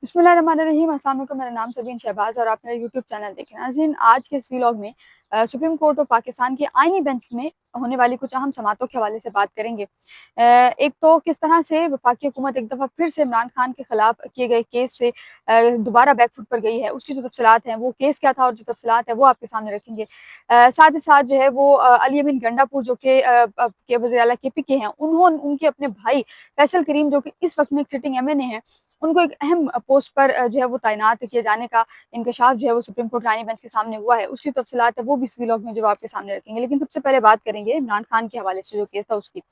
बिस्मिल्लाहिर्रहमानिर्रहीम। अस्सलाम वालेकुम। मेरा नाम सबीन शहबाज और आप मेरा यूट्यूब चैनल देख रहे हैं। नाज़रीन, आज के इस व्लॉग में सुप्रीम कोर्ट ऑफ पाकिस्तान के आईनी बेंच में होने वाली कुछ अहम समातों के हवाले से बात करेंगे। एक तो किस तरह से वफाकी हुकूमत एक दफ़ा फिर से इमरान खान के खिलाफ किए गए केस से दोबारा बैकफुट पर गई है, उसकी जो तफसीलात हैं, वो केस क्या था और जो तफसीलात है वो आपके सामने रखेंगे। साथ ही साथ जो है वो अली अमीन गंडापुर जो कि के वज़ीर आला KPK हैं, उनके अपने भाई फैसल करीम जो कि इस वक्त में एक सिटिंग MNA हैं, उनको एक अहम पोस्ट पर जो है वो तैनात किए जाने का इंकशाफ जो है वो सुप्रीम कोर्ट आईनी बेंच के सामने हुआ है। उसकी तफसीलात है वो भी इस व्लॉग में जो आपके सामने रखेंगे। लेकिन सबसे पहले बात करेंगे इमरान खान के हवाले से जो केस था उसकी।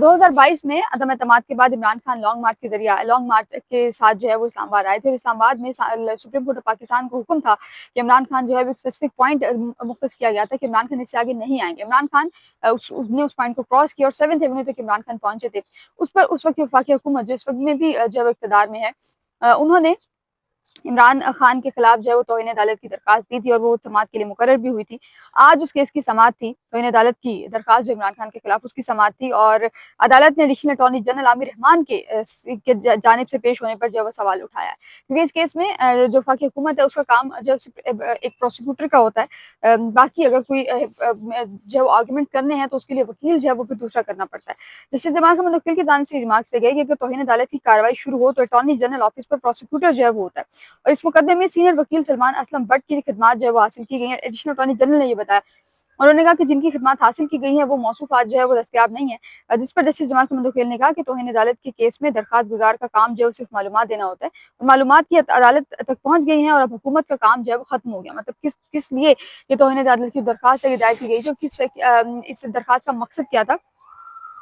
2022 में अदम एतमाद के बाद इमरान खान लॉन्ग मार्च के साथ जो है वो इस्लामाबाद आए थे और इस्लामाबाद में सुप्रीम कोर्ट ऑफ पाकिस्तान को हुक्म था कि इमरान खान जो है एक स्पेसिफिक पॉइंट मुख्तस किया गया था कि इमरान खान इससे आगे नहीं आएंगे। इमरान खान उसने उस पॉइंट को क्रॉस किया और 7th एवेन्यू तक इमरान खान पहुंचे थे। उस पर उस वक्त की वफाकी हुकूमत जो इस वक्त में भी जो है इक़्तिदार में है, उन्होंने इमरान खान के खिलाफ जो है वो तौहीन अदालत की दरखास्त दी थी और वो समात के लिए मुकर्रर भी हुई थी। आज उस केस की समात थी, तौहीन अदालत की दरखास्त जो इमरान खान के खिलाफ उसकी समात थी और अदालत ने additional attorney general Aamir Rahman के जानिब से पेश होने पर जो है वो सवाल उठाया है। क्योंकि इस केस में जो वफाकी हुकूमत है उसका काम जो एक प्रोसिक्यूटर का होता है। बाकी अगर कोई जो आर्गूमेंट करने हैं तो उसके लिए वकील जो है वो फिर दूसरा करना पड़ता है। जस्टिस जमाल अहमद वकील की जानिब से रिमार्क से गई कि अगर तौहीन अदालत की कार्रवाई शुरू हो तो अटॉर्नी जनरल ऑफिस पर प्रोसिक्यूटर जो है वो होता है और इस मुकदमे में सीनियर वकील सलमान असलम बट की खिदमात जो है वो हासिल की गई है। एडिशनल अटॉर्नी जनरल ने ये बताया। उन्होंने कहा कि जिनकी खिदमात हासिल की गई है वो मौसूफात जो है वो दस्तियाब नहीं है। जिस पर जस्टिस जमाल अहमद वकील ने कहा कि तौहीन अदालत के केस में दरखास्त गुजार का काम जो है सिर्फ मालूमात देना होता है और मालूमात की अदालत तक पहुंच गई है और अब हुकूमत का काम जो है वो खत्म हो गया। मतलब किस लिए ये तौहीन अदालत की दरखास्त दायर की गई, जो इस दरखास्त का मकसद क्या था,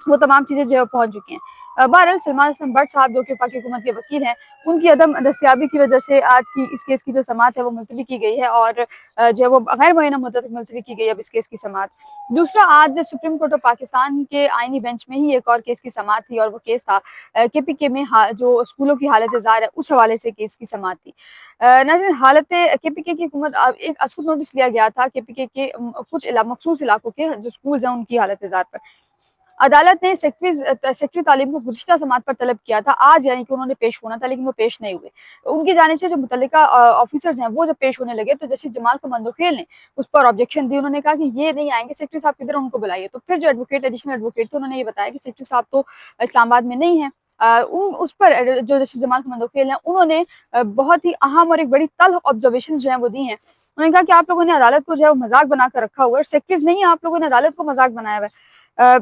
वो तमाम चीजें जो है पहुंच चुकी हैं। बहरहाल सलमान असलम बट साहब जो कि वफाकी हुकूमत के वकील हैं, उनकी अदम दस्तियाबी की वजह से आज की इस केस की जो समात है वो मुलतवी की गई है और जो है वो गैर मुअय्यना मुद्दत तक मुलतवी की गई है अब इस केस की समात। दूसरा, आज सुप्रीम कोर्ट ऑफ पाकिस्तान के आईनी बेंच में ही एक और केस की समात थी और वो केस था KPK में जो स्कूलों की हालत जार है उस हवाले से केस की समात थी। नाज़रीन, हालत KPK की हुकूमत एक असकुत नोटिस लिया गया था KPK के कुछ मखसूस इलाकों के जो स्कूल हैं उनकी हालत जार पर। अदालत ने सेक्रेटरी तालीम को गुज़िश्ता समात पर तलब किया था आज, यानी कि उन्होंने पेश होना था लेकिन वो पेश नहीं हुए। उनकी जानिब से जो मुतल्लिका ऑफिसर्स हैं वो जब पेश होने लगे तो जस्टिस जमाल खमंद वकील ने उस पर ऑब्जेक्शन दी। उन्होंने कहा कि ये नहीं आएंगे, सेक्रेटरी साहब किधर, उनको बुलाइए। तो फिर जो एडिशनल एडवोकेट थे उन्होंने ये बताया कि सेक्रेटरी साहब तो इस्लामाबाद में नहीं है। उस पर जो जस्टिस जमाल खमंद वकील हैं उन्होंने बहुत ही अहम और एक बड़ी तल्ख ऑब्जर्वेशन जो है वो दी हैं। उन्होंने कहा कि आप लोगों ने अदालत को जो है मजाक बनाकर रखा हुआ है, सेक्रेटरीज नहीं, आप लोगों ने अदालत को मजाक बनाया हुआ है।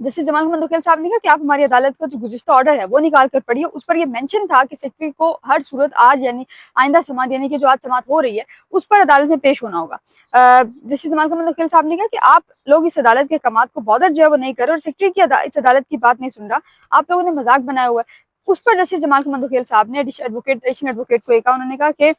जस्टिस जमाल खमंद वकील साहब ने कहा कि आप हमारी अदालत का जो गुज़िश्ता ऑर्डर है वो निकाल कर पढ़िए, उस पर ये मेंशन था कि सेक्रेटरी को हर सूरत आज यानी आइंदा समात यानी कि जो आज समात हो रही है उस पर अदालत में पेश होना होगा। जस्टिस जमाल खमंद वकील साहब ने कहा कि आप लोग इस अदालत के कमात को बॉदर जो है वो नहीं कर रहे और सेक्रेटरी की इस अदालत की बात नहीं सुन रहा, आप लोगों ने मजाक बनाया हुआ है। उस पर जस्टिस जमाल खमंद वकील साहब ने एडिशनल एडवोकेट को कहा, उन्होंने कहा कि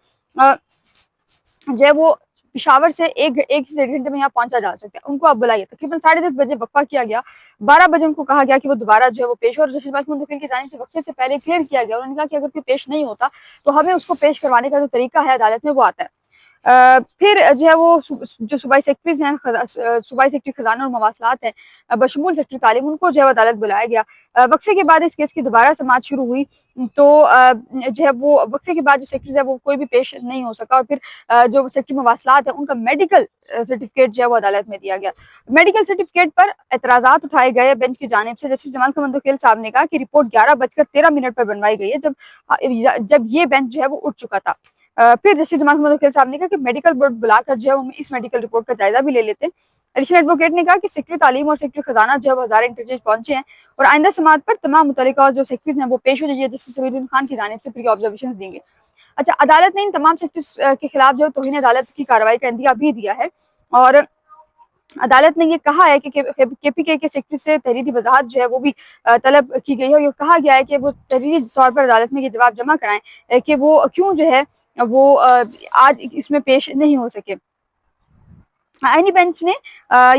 जो है वो पिशावर से एक से 1.5 घंटे में यहाँ पहुंचा जा सकता है, उनको आप बुलाइए। तकरीबन 10:30 बजे वक्फा किया गया, 12 बजे उनको कहा गया कि वो दोबारा जो है वो पेश हो और जस्टिस महमूद वकील की जानिब से वक्फे से पहले क्लियर किया गया। उन्होंने कहा कि अगर कोई पेश नहीं होता तो हमें उसको पेश करवाने का जो तरीका है अदालत में वो आता है। फिर जो है वो जो सूबाई सेक्रेटरीज हैं, सूबाई सेक्रेटरी खजाना और मवासलात हैं, बशमूल सेक्रेटरी तालीम, उनको जो है अदालत बुलाया गया। वक्फे के बाद इस केस की दोबारा समात शुरू हुई तो जो है वो वक्फे के बाद जो सेक्रेटरीज है वो कोई भी पेश नहीं हो सका और फिर जो सेक्रेटरी मवासलात है उनका मेडिकल सर्टिफिकेट जो है वो अदालत में दिया गया। मेडिकल सर्टिफिकेट पर एतराज़ात उठाए गए बेंच की जानिब से। जस्टिस जमाल खमंद वकील साहब ने कहा कि रिपोर्ट 11:13 पर बनवाई गई है जब ये बेंच जो है वो उठ चुका था। फिर जस्टिस जमाल खमंद वकील साहब ने कहा कि मेडिकल बोर्ड बुलाकर जो है वो इस मेडिकल रिपोर्ट का जायजा भी ले लेते हैं। एडिशनल एडवोकेट ने कहा कि सेक्रेटरी तालीम और सेक्रेटरी खजाना जो है हज़ार इंटरचेंज पहुंचे हैं और आइंदा समात पर तमाम मुतल्लिका जो सेक्रेटरीज हैं वो पेश हो जाइए। जस्टिस सबीरुद्दीन खान की जानिब से प्री ऑब्जर्वेशन देंगे। अच्छा, अदालत ने इन तमाम सेक्रेटरीज के खिलाफ जो तौहीन अदालत की कार्रवाई का इंदिया भी दिया है और अदालत ने ये कहा है कि KPK के सेक्रेटरी से तहरीरी वजाहत जो है वो भी तलब की गई है और ये कहा गया है कि वो तहरीरी तौर पर अदालत में ये जवाब जमा कराएं कि वो क्यों जो है वो आज इसमें पेश नहीं हो सके। आईनी बेंच ने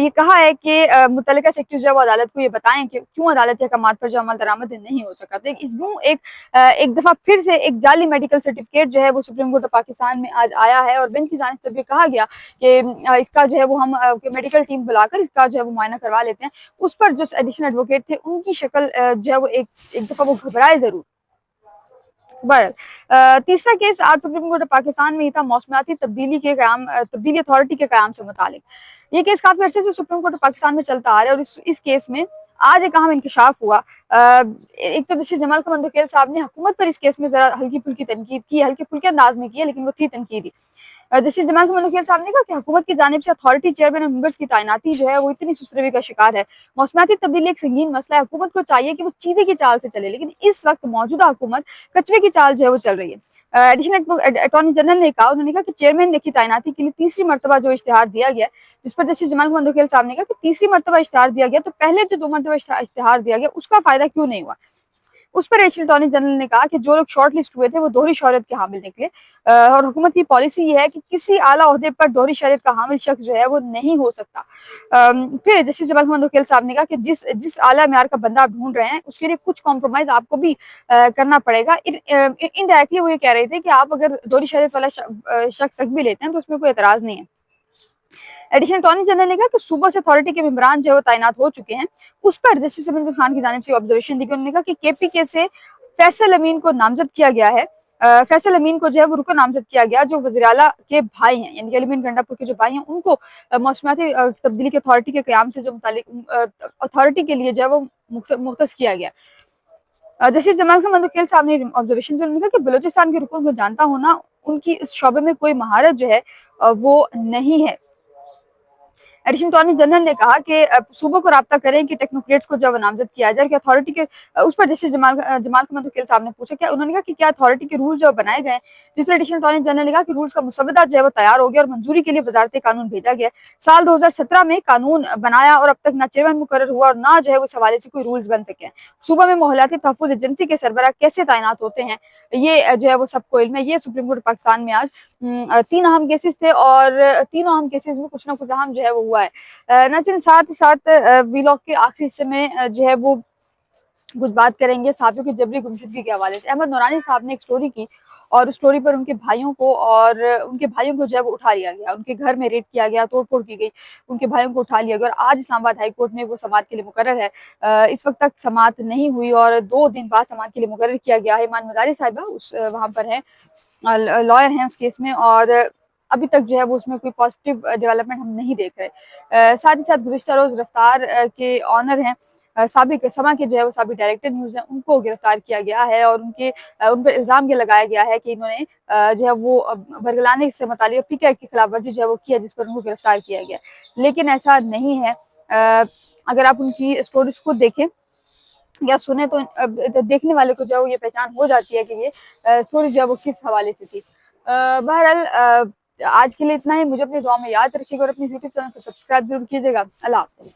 ये कहा है कि मुतल्लिका सेक्रेटरी जो है वो अदालत को ये बताएं कि क्यों अदालत के अहकामात पर जो अमल दरामद नहीं हो सका। तो एक दफा फिर से एक जाली मेडिकल सर्टिफिकेट जो है वो सुप्रीम कोर्ट ऑफ पाकिस्तान में आज आया है और बेंच की जानिब से भी कहा गया कि इसका जो है वो हम मेडिकल टीम बुलाकर इसका जो है वो मुआयना करवा लेते हैं। उस पर जो एडिशनल एडवोकेट थे उनकी शक्ल जो है वो एक दफा वो घबराए जरूर। तीसरा केस आज सुप्रीम कोर्ट ऑफ पाकिस्तान में ही था, मौसमियाती तब्दीली अथॉरिटी के क़याम से मुतालिक। ये केस काफी अरसे से सुप्रीम कोर्ट ऑफ पाकिस्तान में चलता आ रहा है और इस केस में आज एक अहम इंकशाफ हुआ। एक तो जस्टिस जमाल खमंदुखेल साहब ने हुकूमत पर इस केस में जरा हल्की फुल्की तनकीद की, हल्के फुल्के अंदाज में की है, लेकिन वो थी तनकीदी। जस्टिस जमाल खमंदुखेल साहब ने कहा कि हुकूमत की जानिब से अथॉरिटी चेयरमैन और मेंबर्स की तैनाती जो है वो इतनी सुस्तरवी का शिकार है। मौसमियाती तब्दीली एक संगीन मसला है, हुकूमत को चाहिए कि वो चीज़े की चाल से चले, लेकिन इस वक्त मौजूदा हुकूमत कचरे की चाल जो है वो चल रही है। एडिशनल अटॉर्नी जनरल ने कहा, उन्होंने कहा कि चेयरमैन की तैनाती के लिए तीसरी मरतबा जो इश्तिहार दिया गया, जिस पर जस्टिस जमाल खमंदुखेल साहब ने कहा कि तीसरी मरतबा इश्तिहार दिया गया तो पहले जो 2 मरतबा इश्तिहार दिया गया उसका फायदा क्यों नहीं हुआ। उस पर एडिशनल अटॉर्नी जनरल ने कहा कि जो लोग शॉर्ट लिस्ट हुए थे वो दोहरी शोहरत के हामिल निकले, और हुकूमत की पॉलिसी ये है कि किसी आला ओहदे पर दोहरी शोहरत का हामिल शख्स जो है वो नहीं हो सकता। फिर जस्टिस जमाल खमंदुखेल साहब ने कहा कि जिस आला म्यार का बंदा आप ढूंढ रहे हैं उसके लिए कुछ कॉम्प्रोमाइज आपको भी करना पड़ेगा। इनडायरेक्टली वो ये कह रहे थे कि आप अगर दोहरी शोहरत वाला शख्स भी लेते हैं तो उसमें कोई एतराज नहीं है। एडिशनल अटॉर्नी जनरल ने कहा कि सूबा से अथॉरिटी के मेंबरान जो है वो तैनात हो चुके हैं। उस पर जस्टिस अमीन खान की जानिब से ऑब्जर्वेशन दी गई। उन्होंने कहा कि केपीके से फैसल अमीन को नामजद किया गया है। फैसल अमीन को जो है वो रुकन नामजद किया गया, जो वज़ीर आला के भाई हैं, यानी कि अली मीर गंडापुर के जो भाई हैं उनको मौसमियाती तब्दीली की अथॉरिटी के क़याम से जो मुतालिक अथॉरिटी के लिए जो है वो मुख्तस किया गया। जस्टिस जमाल खमंदुखेल साहब ने ऑब्जर्वेशन उन्होंने कहा कि बलूचिस्तान के रुकन को जानता होना उनकी इस शोबे में कोई महारत जो है वो नहीं है। एडिशनल अटॉर्नी जनरल ने कहा कि सूबों को राब्ता करें कि टेक्नोक्रेट्स को जब नामजद किया जाए कि अथॉरिटी के उस पर जस्टिस जमाल खमंदुखेल साहब ने पूछा, क्या उन्होंने कहा कि क्या अथॉरिटी के रूल जो बनाए गए, जिस पर एडिशनल अटॉर्नी जनरल ने कहा कि रूल्स का मुसवदा जो है वो तैयार हो गया और मंजूरी के लिए वजारत कानून भेजा गया। साल 2017 में कानून बनाया और अब तक ना चेयरमैन मुकर्रर हुआ और ना जो है उस हवाले से कोई रूल्स बन सके। सूबा में मोहल्लाती तहफ़्फ़ुज़ एजेंसी के सरबराह कैसे तैनात होते हैं, ये जो है वो सबको इल्म है। ये सुप्रीम कोर्ट पाकिस्तान में आज 3 अहम केसेस थे और तीनों अहम केसेस में कुछ ना कुछ अहम जो है वो हुआ है। नाज़रीन, साथ ही साथ व्लॉग के आखिरी हिस्से में जो है वो कुछ बात करेंगे साथियों की जबरी गुमशुदगी के हवाले से। अहमद नूरानी साहब ने एक स्टोरी की और उस स्टोरी पर उनके भाइयों को जो है वो उठा लिया गया, उनके घर में रेड किया गया, तोड़ फोड़ की गई, उनके भाइयों को उठा लिया गया और आज इस्लामाबाद हाई कोर्ट में वो समाअत के लिए मुकर्रर है। इस वक्त तक समाअत नहीं हुई और 2 दिन बाद समाअत के लिए मुकर्रर किया गया है। ईमान मज़ारी साहिबा वहाँ पर है, लॉयर हैं उस केस में, और अभी तक जो है वो उसमें कोई पॉजिटिव डेवलपमेंट हम नहीं देख रहे। साथ ही साथ गुज़िश्ता रोज रफ्तार के ऑनर हैं, साबिक समा के जो है वो साबिक डायरेक्टर न्यूज़ हैं, उनको गिरफ्तार किया गया है और उन पर इल्ज़ाम ये लगाया गया है कि इन्होंने जो है वो बरगलाने से मुतालिक पीके की खिलाफ वर्जी जो है वो की है, जिस पर उनको गिरफ्तार किया गया, लेकिन ऐसा नहीं है। अगर आप उनकी स्टोरीज को देखें या सुने तो देखने वाले को जो है वो ये पहचान हो जाती है कि ये स्टोरी जो है वो किस हवाले से थी। बहरहाल आज के लिए इतना ही। मुझे अपनी दुआ में याद रखिएगा और अपनी यूट्यूब चैनल को सब्सक्राइब जरूर कीजिएगा। अल्लाह हाफ़िज़।